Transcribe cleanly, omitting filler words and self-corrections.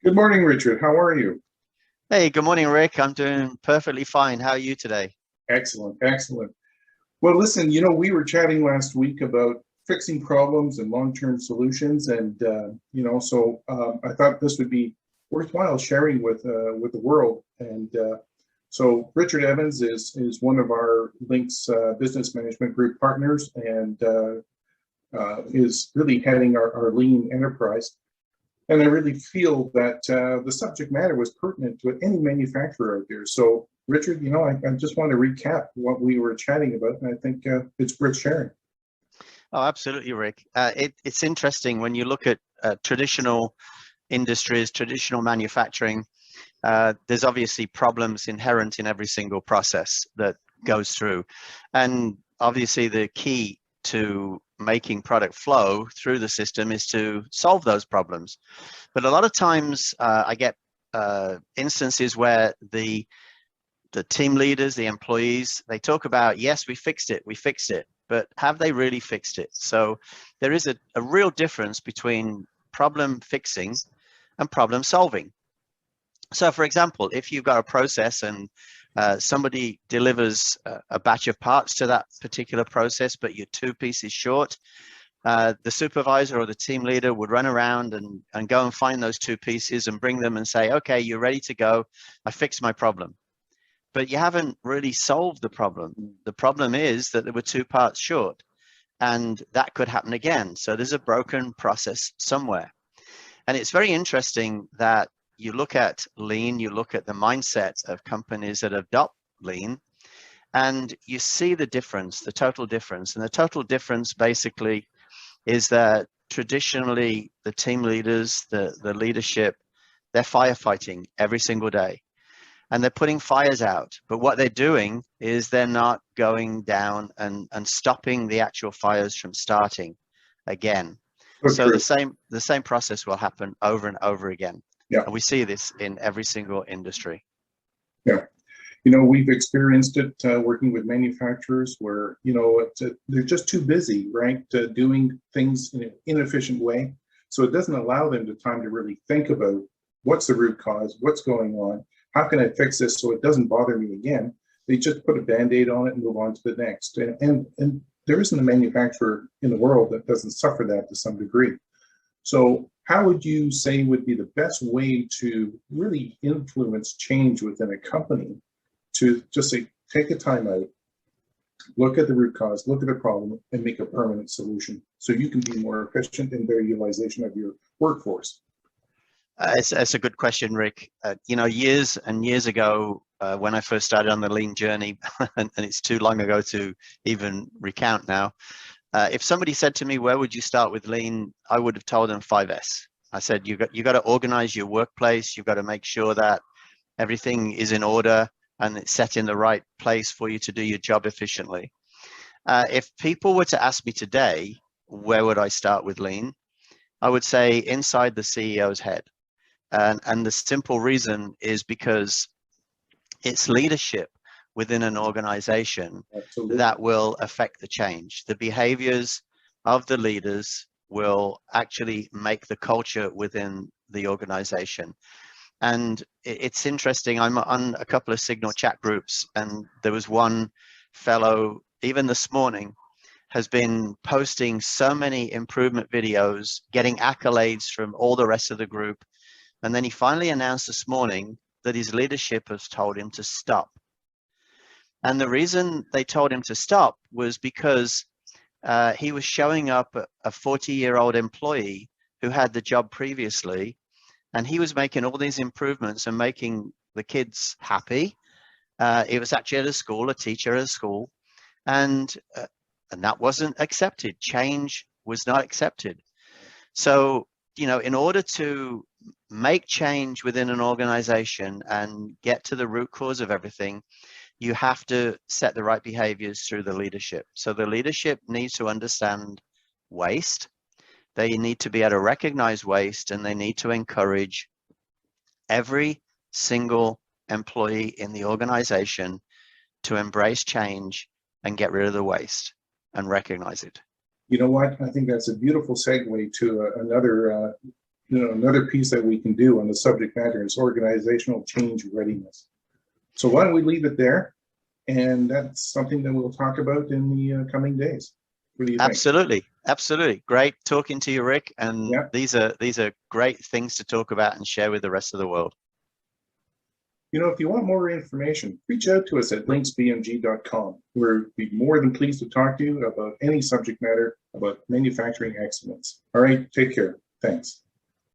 Good morning, Richard. How are you? Hey, good morning, Rick. I'm doing perfectly fine. How are you today? Excellent, excellent. Well, listen, we were chatting last week about fixing problems and long-term solutions, and I thought this would be worthwhile sharing with the world. And so, Richard Evans is one of our LYNX Business Management Group partners, and is really heading our lean enterprise. And I really feel that the subject matter was pertinent to any manufacturer out there. So, Richard, I just want to recap what we were chatting about, and I think it's worth sharing. Oh, absolutely, Rick. It's interesting when you look at traditional industries, traditional manufacturing. There's obviously problems inherent in every single process that goes through. And obviously the key to making product flow through the system is to solve those problems. But a lot of times I get instances where the team leaders, the employees, they talk about, yes, we fixed it, but have they really fixed it? So there is a real difference between problem fixing and problem solving. So for example, if you've got a process and somebody delivers a batch of parts to that particular process, but you're 2 pieces short, the supervisor or the team leader would run around and go and find those 2 pieces and bring them and say, okay, you're ready to go. I fixed my problem. But you haven't really solved the problem. The problem is that there were 2 parts short, and that could happen again. So there's a broken process somewhere. And it's very interesting that you look at lean, you look at the mindset of companies that adopt lean, and you see the difference, the total difference. And the total difference basically is that traditionally the team leaders, the leadership, they're firefighting every single day. And they're putting fires out. But what they're doing is they're not going down and stopping the actual fires from starting again. So the same process will happen over and over again. Yeah. And we see this in every single industry. Yeah. We've experienced it working with manufacturers where, they're just too busy, right? Doing things in an inefficient way. So it doesn't allow them the time to really think about what's the root cause, what's going on, how can I fix this so it doesn't bother me again? They just put a Band-Aid on it and move on to the next. And there isn't a manufacturer in the world that doesn't suffer that to some degree. So how would you say would be the best way to really influence change within a company to just say, take a time out, look at the root cause, look at the problem, and make a permanent solution so you can be more efficient in their utilization of your workforce? It's a good question, Rick. Years and years ago, when I first started on the lean journey, and it's too long ago to even recount now, if somebody said to me, where would you start with lean? I would have told them 5S. I said, you got to organize your workplace. You've got to make sure that everything is in order and it's set in the right place for you to do your job efficiently. If people were to ask me today, where would I start with lean? I would say inside the CEO's head. And the simple reason is because it's leadership within an organization that will affect the change. The behaviors of the leaders will actually make the culture within the organization. And it's interesting, I'm on a couple of Signal chat groups, and there was one fellow, even this morning, has been posting so many improvement videos, getting accolades from all the rest of the group. And then he finally announced this morning that his leadership has told him to stop. And the reason they told him to stop was because he was showing up a 40-year-old employee who had the job previously, and he was making all these improvements and making the kids happy. It was actually at a school, a teacher at a school, and that wasn't accepted. Change was not accepted. So, in order to make change within an organization and get to the root cause of everything, you have to set the right behaviors through the leadership. So the leadership needs to understand waste. They need to be able to recognize waste, and they need to encourage every single employee in the organization to embrace change and get rid of the waste and recognize it. You know what? I think that's a beautiful segue to another another piece that we can do on the subject matter is organizational change readiness. So why don't we leave it there? And that's something that we'll talk about in the coming days. What do you think? Absolutely, absolutely. Great talking to you, Rick. And Yeah. these are great things to talk about and share with the rest of the world. If you want more information, reach out to us at LYNXBMG.com. We'll be more than pleased to talk to you about any subject matter about manufacturing excellence. All right, take care. Thanks.